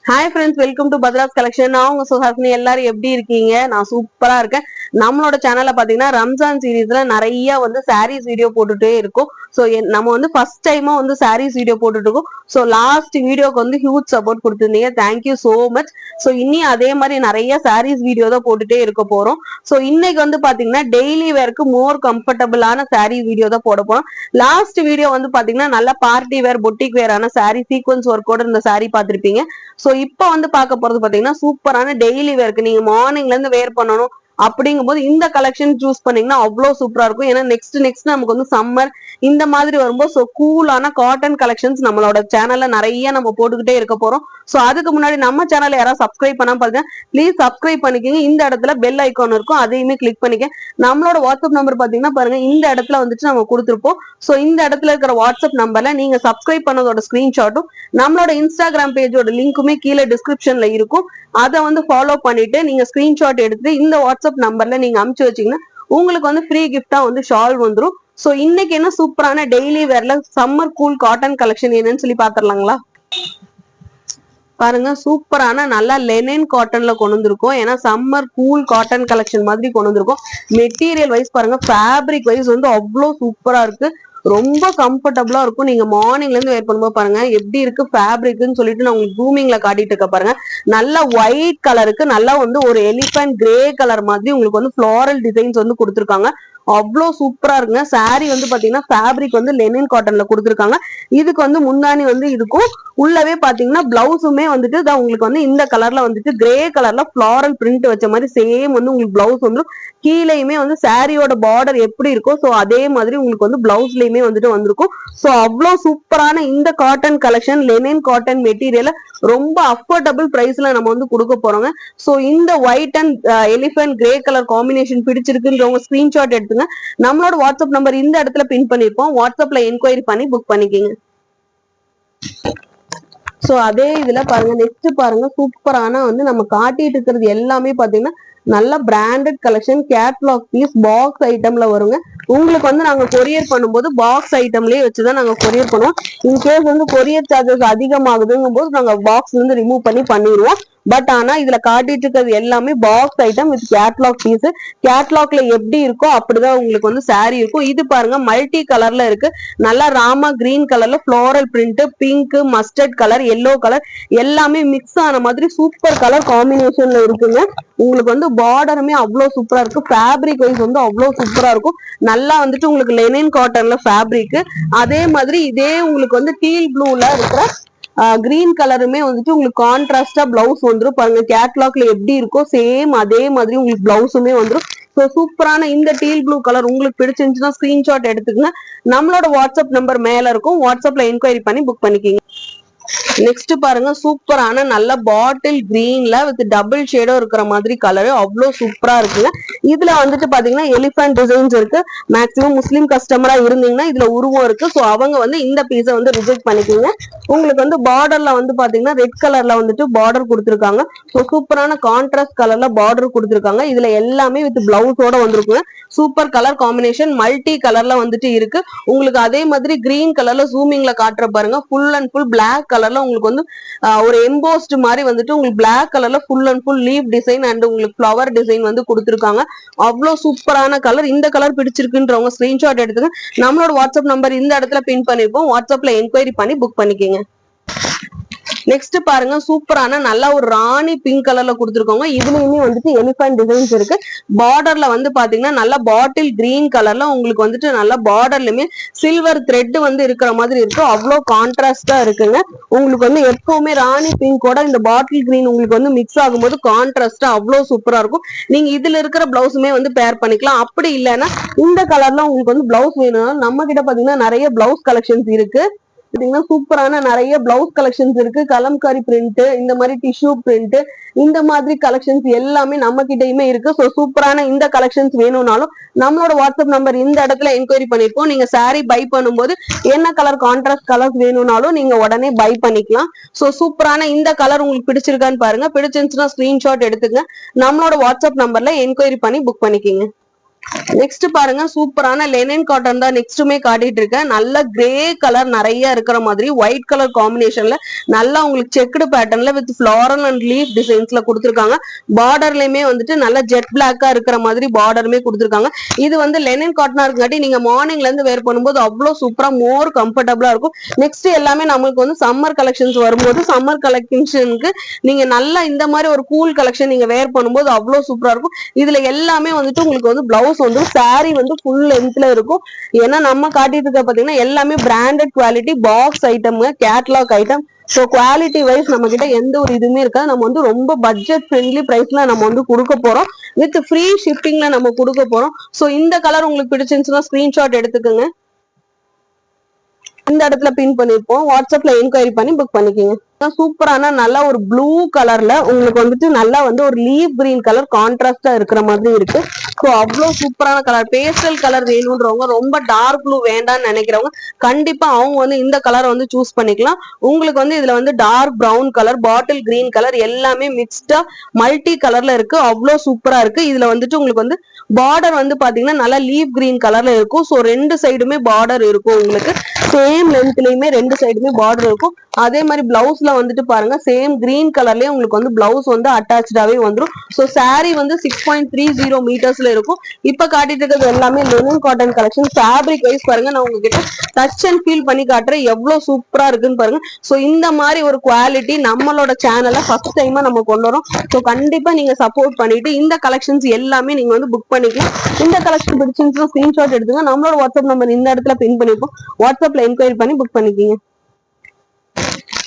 Hi friends, welcome to பத்ராஸ் collection. நான் உங்க சுஹாசினி. எல்லாரும் எப்படி இருக்கீங்க? நான் சூப்பரா இருக்கேன். நம்மளோட சேனல்ல பாத்தீங்கன்னா ரம்ஜான் சீரீஸ்ல நிறைய சாரீஸ் வீடியோ போட்டுட்டே இருக்கும். சோ நம்ம ஃபர்ஸ்ட் டைமா சாரீஸ் வீடியோ போட்டுட்டு இருக்கோம். சோ லாஸ்ட் வீடியோக்கு ஹியூஜ் சப்போர்ட் கொடுத்திருந்தீங்க. Thank you so much. சோ இன்னி அதே மாதிரி நிறைய சாரீஸ் வீடியோ தான் போட்டுட்டே இருக்க போறோம். சோ இன்னைக்கு பாத்தீங்கன்னா டெய்லி வேர்க்கு மோர் கம்ஃபர்டபுளான சாரீ வீடியோ தான் போட போறோம். லாஸ்ட் வீடியோ பாத்தீங்கன்னா நல்ல பார்ட்டி வேர் பொட்டிக் வேரான சாரீ சீக்வன்ஸ் ஒர்க்கோட இந்த சாரீ பாத்திருப்பீங்க. சோ இப்ப பார்க்க போறது பாத்தீங்கன்னா சூப்பரான டெய்லி வேர்க்கு நீங்க மார்னிங்ல இருந்து வேர் பண்ணணும் அப்படிங்கும் போது இந்த கலெக்ஷன் சூஸ் பண்ணீங்கன்னா அவ்வளவு சூப்பரா இருக்கும். ஏன்னா நெக்ஸ்ட் நமக்கு சம்மர் இந்த மாதிரி வரும்போது கூலான காட்டன் கலெக்ஷன்ஸ் நம்மளோட சேனல்ல நிறைய நம்ம போட்டுக்கிட்டே இருக்க போறோம். சோ அதுக்கு முன்னாடி நம்ம சேனல்ல யாராவது சப்ஸ்கிரைப் பண்ணாம பாருங்க, ப்ளீஸ் சப்ஸ்கிரைப் பண்ணிக்கோங்க. இந்த இடத்துல பெல் ஐக்கான் இருக்கும், அதையுமே கிளிக் பண்ணிக்க. நம்மளோட வாட்ஸ்அப் நம்பர் பாத்தீங்கன்னா பாருங்க, இந்த இடத்துல நம்ம கொடுத்துருப்போம். சோ இந்த இடத்துல இருக்கிற வாட்ஸ்அப் நம்பர்ல நீங்க சப்ஸ்கிரைப் பண்ணதோட ஸ்கிரீன்ஷாட்டும் நம்மளோட இன்ஸ்டாகிராம் பேஜோட லிங்க்குமே கீழே டிஸ்கிரிப்ஷன்ல இருக்கும். அதை ஃபாலோ பண்ணிட்டு நீங்க ஸ்கிரீன்ஷாட் எடுத்துட்டு இந்த வாட்ஸ்அப் நம்பர்ல நீங்க அனுப்பிச்சு வச்சீங்கன்னா உங்களுக்கு ஃப்ரீ கிஃப்டா ஷால் வந்துரும். சோ இன்னைக்கு என்ன சூப்பரான டெய்லி வேர்ல சம்மர் கூல் காட்டன் கலெக்ஷன் என்னன்னு சொல்லி பாத்துரலாங்களா? பாருங்க, சூப்பரான நல்லா லெனின் காட்டன்ல கொண்டு வந்திருக்கோம். ஏன்னா சம்மர் கூல் காட்டன் கலெக்ஷன் மாதிரி கொண்டு வந்திருக்கோம். மெட்டீரியல் வைஸ் பாருங்க, ஃபேப்ரிக் வைஸ் அவ்வளவு சூப்பரா இருக்கு. ரொம்ப கம்ஃபர்டபுளா இருக்கும். நீங்க மார்னிங்ல இருந்து வேர் பண்ணும்போது பாருங்க எப்படி இருக்கு ஃபேப்ரிக்னு சொல்லிட்டு நான் உங்களுக்கு ஜூமிங்ல காட்டிட்டு இருக்க பாருங்க. நல்லா ஒயிட் கலருக்கு நல்லா ஒரு எலிபென்ட் கிரே கலர் மாதிரி உங்களுக்கு ஃபிளாரல் டிசைன்ஸ் கொடுத்துருக்காங்க. அவ்வளவு சூப்பரா இருக்குங்க. சாரி பாத்தீங்கன்னா ஃபேப்ரிக் லெனின் காட்டன்ல கொடுத்துருக்காங்க. இதுக்கு முந்தானி இருக்கும். உள்ளவே பாத்தீங்கன்னா பிளவுஸுமே தான் உங்களுக்கு இந்த கலர்ல கிரே கலர்ல ஃபிளாரல் பிரிண்ட் வச்ச மாதிரி சேம் உங்களுக்கு பிளவுஸ் கீழேயுமே சாரியோட பார்டர் எப்படி இருக்கும் சோ அதே மாதிரி உங்களுக்கு பிளவுஸ்லயுமே வந்திருக்கும். சோ அவ்வளவு சூப்பரான இந்த cotton collection linen cotton material ரொம்ப அஃபோர்டபுள் பிரைஸ்ல நம்ம கொடுக்க போறோங்க. சோ இந்த white and elephant grey colour combination பிடிச்சிருக்குன்றவங்க ஸ்கிரீன்ஷாட் எடுத்துங்க. நம்மளோட வாட்ஸ்அப் நம்பர் இந்த இடத்துல பின் பண்ணிருப்போம். வாட்ஸ்அப்ல என்கொயரி பண்ணி புக் பண்ணிக்கங்க. சோ அதே இதுல பாருங்க, நெக்ஸ்ட் பாருங்க, சூப்பரான நம்ம காட்டிட்டு இருக்கிறது எல்லாமே பாத்தீங்கன்னா நல்ல branded collection. Catalogue piece box ஐட்டம்ல வருங்க. உங்களுக்கு நாங்க கொரியர் பண்ணும்போது பாக்ஸ் ஐட்டம்லயே வச்சுதான் நாங்க கொரியர் பண்ணுவோம். இன்கேஸ் கொரியர் சார்ஜஸ் அதிகமாகுதுங்கும் போது நாங்க பாக்ஸ் ரிமூவ் பண்ணிடுவோம். பட் ஆனா இதுல காட்டிட்டு இருக்கிறது எல்லாமே box item with catalogue piece. கேட்லாக்ல எப்படி இருக்கோ அப்படிதான் உங்களுக்கு சாரி இருக்கும். இது பாருங்க மல்டி கலர்ல இருக்கு. நல்லா ராமா கிரீன் கலர்ல floral print, pink, mustard colour, yellow colour எல்லாமே மிக்ஸ் ஆன மாதிரி சூப்பர் கலர் காம்பினேஷன்ல இருக்குங்க. உங்களுக்கு பார்டருமே அவ்வளவு சூப்பரா இருக்கு. ஃபேப்ரிக் வைஸ் அவ்வளவு சூப்பரா இருக்கும். நல்லா உங்களுக்கு லெனின் காட்டன்ல ஃபேப்ரிக். அதே மாதிரி இதே உங்களுக்கு டீல் ப்ளூல இருக்கிற கிரீன் கலருமே உங்களுக்கு கான்ட்ராஸ்டா பிளவுஸ் வந்துடும். பாருங்க கேட்லாக்ல எப்படி இருக்கோ சேம் அதே மாதிரி உங்களுக்கு பிளவுஸுமே வந்துடும். ஸோ சூப்பரான இந்த டீல் ப்ளூ கலர் உங்களுக்கு பிடிச்சிருந்துச்சுன்னா ஸ்கிரீன்ஷாட் எடுத்துக்கங்க. நம்மளோட வாட்ஸ்அப் நம்பர் மேல இருக்கும். வாட்ஸ்அப்ல என்கொயரி பண்ணி புக் பண்ணிக்கிங்க. நெக்ஸ்ட் பாருங்க, சூப்பரான நல்ல பாட்டில் கிரீன்ல வித் டபுள் ஷேடோ இருக்கிற மாதிரி கலர் அவ்வளவு சூப்பரா இருக்குங்க. இதுல பாத்தீங்கன்னா எலிபென்ட் டிசைன்ஸ் இருக்கு. மேக்சிமம் முஸ்லீம் கஸ்டமரா இருந்தீங்கன்னா இதுல உருவம் இருக்கு. சோ அவங்க இந்த பீஸை ரிஜெக்ட் பண்ணிக்கோங்க. உங்களுக்கு பார்டர்ல பாத்தீங்கன்னா ரெட் கலர்ல பார்டர் கொடுத்துருக்காங்க. ஸோ சூப்பரான கான்ட்ராஸ்ட் கலர்ல பார்டர் கொடுத்துருக்காங்க. இதுல எல்லாமே வித் பிளவுஸோட வந்திருக்குங்க. சூப்பர் கலர் காம்பினேஷன் மல்டி கலர்ல இருக்கு. உங்களுக்கு அதே மாதிரி கிரீன் கலர்ல ஜூமிங்ல காட்டுற பாருங்க, ஃபுல் அண்ட் ஃபுல் பிளாக் கலர்ல உங்களுக்கு ஒரு எம்போஸ்ட் மாதிரி உங்களுக்கு பிளாக் கலர்ல full and full leave design and உங்களுக்கு ஃபிளவர் டிசைன் கொடுத்துருக்காங்க. அவ்வளவு சூப்பரான கலர். இந்த கலர் பிடிச்சிருக்குன்றவங்க ஸ்கிரீன்ஷாட் எடுத்துங்க. நம்மளோட வாட்ஸ்அப் நம்பர் இந்த இடத்துல பின் பண்ணிருப்போம். வாட்ஸ்அப்ல என்கொயரி பண்ணி புக் பண்ணிக்கங்க. நெக்ஸ்ட் பாருங்க, சூப்பரான நல்ல ஒரு ராணி பிங்க் கலர்ல கொடுத்துருக்கோங்க. இதுலயுமே எலிபென்ட் டிசைன்ஸ் இருக்கு. பார்டர்ல பாத்தீங்கன்னா நல்ல பாட்டில் கிரீன் கலர்ல உங்களுக்கு நல்ல பார்டர்லயுமே சில்வர் த்ரெட் இருக்கிற மாதிரி இருக்கு. அவ்வளவு கான்ட்ராஸ்டா இருக்குங்க. உங்களுக்கு எப்பவுமே ராணி பிங்கோட இந்த பாட்டில் கிரீன் உங்களுக்கு மிக்ஸ் ஆகும்போது கான்ட்ராஸ்டா அவ்வளவு சூப்பரா இருக்கும். நீங்க இதுல இருக்கிற பிளவுஸுமே பேர் பண்ணிக்கலாம். அப்படி இல்லைன்னா இந்த கலர்ல உங்களுக்கு பிளவுஸ் வேணும்னா நம்ம கிட்ட பாத்தீங்கன்னா நிறைய பிளவுஸ் கலெக்ஷன்ஸ் இருக்கு. சூப்பரான நிறைய பிளவுஸ் கலெக்ஷன்ஸ் இருக்கு. கலம்காரி பிரிண்ட், இந்த மாதிரி டிஷ்யூ பிரிண்ட், இந்த மாதிரி கலெக்ஷன்ஸ் எல்லாமே நம்ம கிட்டயுமே இருக்கு. சோ சூப்பரான இந்த கலெக்ஷன்ஸ் வேணும்னாலும் நம்மளோட வாட்ஸ்அப் நம்பர் இந்த இடத்துல என்கொயரி பண்ணிருப்போம். நீங்க சாரி பை பண்ணும்போது என்ன கலர் கான்ட்ராஸ்ட் கலர்ஸ் வேணும்னாலும் நீங்க உடனே பை பண்ணிக்கலாம். சோ சூப்பரான இந்த கலர் உங்களுக்கு பிடிச்சிருக்கான்னு பாருங்க. பிடிச்சிருந்துச்சுன்னா ஸ்கிரீன்ஷாட் எடுத்துங்க. நம்மளோட வாட்ஸ்அப் நம்பர்ல என்கொயரி பண்ணி புக் பண்ணிக்கோங்க. நெக்ஸ்ட் பாருங்க சூப்பரான லெனின் காட்டன் தான் நெக்ஸ்ட்டுமே காட்டிட்டு இருக்கேன். நல்ல கிரே கலர் நிறைய இருக்கிற மாதிரி ஒயிட் கலர் காம்பினேஷன்ல நல்லா உங்களுக்கு செக்குடு பேட்டர்ன்ல வித் ஃபிளாரல் அண்ட் லீஃப் டிசைன்ஸ்ல கொடுத்துருக்காங்க. பார்டர்லயுமே வந்துட்டு நல்ல ஜெட் பிளாக்கா இருக்கிற மாதிரி பார்டருமே கொடுத்துருக்காங்க. இது வந்து லெனின் காட்டனா இருக்காட்டி நீங்க மார்னிங்ல இருந்து வேர் பண்ணும்போது அவ்வளவு சூப்பரா மோர் கம்ஃபர்டபுளா இருக்கும். நெக்ஸ்ட் எல்லாமே நமக்கு வந்து சம்மர் கலெக்ஷன்ஸ் வரும்போது சம்மர் கலெக்ஷனுக்கு நீங்க நல்லா இந்த மாதிரி ஒரு கூல் கலெக்ஷன் நீங்க வேர் பண்ணும்போது அவ்வளவு சூப்பரா இருக்கும். இதுல எல்லாமே வந்துட்டு உங்களுக்கு வந்து பிளவுஸ் வந்து சாரி வந்து ஃபுல் லென்த்ல இருக்கும். ஏன்னா நம்ம காட்டிட்டு இருக்க பாத்தீங்கன்னா எல்லாமே branded quality box item catalogue item. So quality wise நம்ம கிட்ட எந்த ஒரு இதுவுமே இருக்காது. நம்ம வந்து ரொம்ப பட்ஜெட் ஃப்ரெண்ட்லி பிரைஸ்ல நம்ம வந்து கொடுக்க போறோம். வித் ஃப்ரீ ஷிப்பிங்ல நம்ம கொடுக்க போறோம். ஸோ இந்த கலர் உங்களுக்கு பிடிச்சிருந்துச்சுன்னா ஸ்கிரீன்ஷாட் எடுத்துக்கோங்க. இந்த இடத்துல பின் பண்ணிருப்போம். வாட்ஸ்அப்ல என்கொயரி பண்ணி புக் பண்ணிக்கோங்க. சூப்பரான நல்லா ஒரு ப்ளூ கலர்ல உங்களுக்கு வந்துட்டு நல்லா வந்து ஒரு லீஃப் கிரீன் கலர் கான்ட்ராஸ்டா இருக்கிற மாதிரி இருக்கு. ஸோ அவ்வளவு சூப்பரான கலர். பேஸ்டல் கலர் வேணும்ன்றவங்க, ரொம்ப டார்க் ப்ளூ வேண்டாம்னு நினைக்கிறவங்க கண்டிப்பா அவங்க வந்து இந்த கலரை வந்து சூஸ் பண்ணிக்கலாம். உங்களுக்கு வந்து இதுல வந்து dark brown colour, bottle green colour எல்லாமே மிக்ஸ்டா மல்டி கலர்ல இருக்கு. அவ்வளவு சூப்பரா இருக்கு. இதுல வந்துட்டு உங்களுக்கு வந்து பார்டர் வந்து பாத்தீங்கன்னா நல்லா லீஃப் கிரீன் கலர்ல இருக்கும். ஸோ ரெண்டு சைடுமே பார்டர் இருக்கும். உங்களுக்கு சேம் லென்த்லயுமே ரெண்டு சைடுமே பார்டர் இருக்கும். அதே மாதிரி பிளவுஸ்ல வந்துட்டு பாருங்க சேம் கிரீன் கலர்லயே உங்களுக்கு வந்து பிளவுஸ் வந்து அட்டாச்சாவே வந்துடும். ஸோ சாரி வந்து 6.30 மீட்டர்ஸ்ல இருக்கும். இப்ப காட்டிட்டு இருக்கிறது எல்லாமே linen cotton collection. Fabric wise பாருங்க நான் உங்ககிட்ட டச் அண்ட் ஃபீல் பண்ணி காட்டுறேன் எவ்வளவு சூப்பரா இருக்குன்னு பாருங்க. ஸோ இந்த மாதிரி ஒரு குவாலிட்டி நம்மளோட சேனல்ல ஃபர்ஸ்ட் டைமா நம்ம கொண்டு வரோம். ஸோ கண்டிப்பா நீங்க சப்போர்ட் பண்ணிட்டு இந்த கலெக்ஷன்ஸ் எல்லாமே நீங்க வந்து புக் பண்ணிக்கலாம். இந்த கலெக்ஷன் பிடிச்சிருந்துச்சுன்னா ஸ்கிரீன்ஷாட் எடுத்துங்க. நம்மளோட வாட்ஸ்அப் நம்பர் இந்த இடத்துல பின் பண்ணிப்போம். வாட்ஸ்அப்ல என்கொயரி பண்ணி புக் பண்ணிக்கீங்க.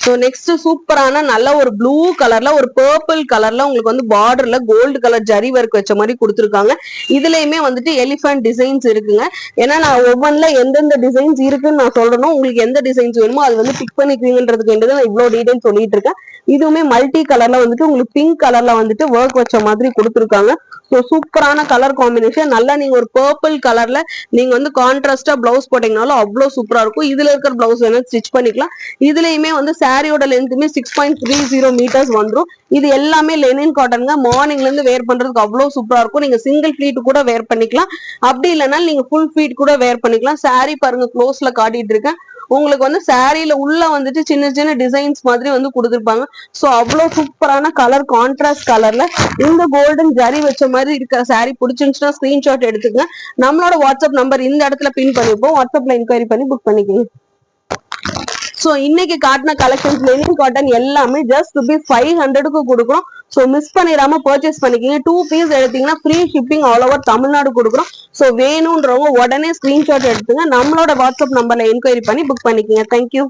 ஸோ நெக்ஸ்ட் சூப்பரான நல்ல ஒரு ப்ளூ கலர்ல ஒரு பர்பிள் கலர்ல உங்களுக்கு வந்து பார்டர்ல கோல்டு கலர் ஜரி ஒர்க் வச்ச மாதிரி கொடுத்துருக்காங்க. இதுலயுமே வந்துட்டு எலிஃபண்ட் டிசைன்ஸ் இருக்குங்க. ஏன்னா நான் ஒவ்வொன்றுல எந்தெந்த டிசைன்ஸ் இருக்குன்னு நான் சொல்றேனோ உங்களுக்கு எந்த டிசைன்ஸ் வேணுமோ அது வந்து பிக் பண்ணிக்குவீங்கன்றதுக்கு வேண்டியது நான் இவ்வளவு டீடைல் சொல்லிட்டு இருக்கேன். இதுவுமே மல்டி கலர்ல வந்துட்டு உங்களுக்கு பிங்க் கலர்ல வந்துட்டு ஒர்க் வச்ச மாதிரி கொடுத்துருக்காங்க. ஸோ சூப்பரான கலர் காம்பினேஷன். நல்லா நீங்க ஒரு பர்பிள் கலர்ல நீங்க வந்து கான்ட்ராஸ்டா பிளவுஸ் போட்டீங்கனாலும் அவ்வளவு சூப்பரா இருக்கும். இதுல இருக்கிற பிளவுஸ் வேணா ஸ்டிச் பண்ணிக்கலாம். இதுலயுமே வந்து சாரியோட லென்த்துமே 6.30 மீட்டர்ஸ் வந்துடும். இது எல்லாமே லெனின் காட்டனுங்க. மார்னிங்ல இருந்து வேர் பண்றதுக்கு அவ்வளவு சூப்பரா இருக்கும். நீங்க சிங்கிள் ஃபீட் கூட வேர் பண்ணிக்கலாம். அப்படி இல்லைன்னா நீங்க ஃபுல் ஃபீட் கூட வேர் பண்ணிக்கலாம். சாரி பாருங்க க்ளோஸ்ல காட்டிட்டு இருக்கேன். உங்களுக்கு வந்து சாரியில உள்ள வந்துட்டு சின்ன சின்ன டிசைன்ஸ் மாதிரி வந்து கொடுத்துருப்பாங்க. ஸோ அவ்வளவு சூப்பரான கலர் கான்ட்ராஸ்ட் கலர்ல இந்த கோல்டன் ஜரி வச்ச மாதிரி இருக்கிற சாரி பிடிச்சிருந்துச்சுன்னா ஸ்கிரீன்ஷாட் எடுத்துங்க. நம்மளோட வாட்ஸ்அப் நம்பர் இந்த இடத்துல பின் பண்ணிப்போம். வாட்ஸ்அப்ல என்கொயரி பண்ணி புக் பண்ணிக்கோங்க. சோ இன்னைக்கு காட்டின கலெக்ஷன்ஸ் லெனின் காட்டன் எல்லாமே ஜஸ்ட் ₹500க்கு கொடுக்குறோம். சோ மிஸ் பண்ணிடாம பர்ச்சேஸ் பண்ணிக்கிங்க. 2 பீஸ் எடுத்தீங்கன்னா free shipping all over Tamil Nadu கொடுக்குறோம். சோ வேணும்ன்றவங்க உடனே ஸ்கிரீன்ஷாட் எடுத்துங்க. நம்மளோட வாட்ஸ்அப் நம்பர்ல என்கொயரி பண்ணி புக் பண்ணிக்கோங்க. தேங்க்யூ.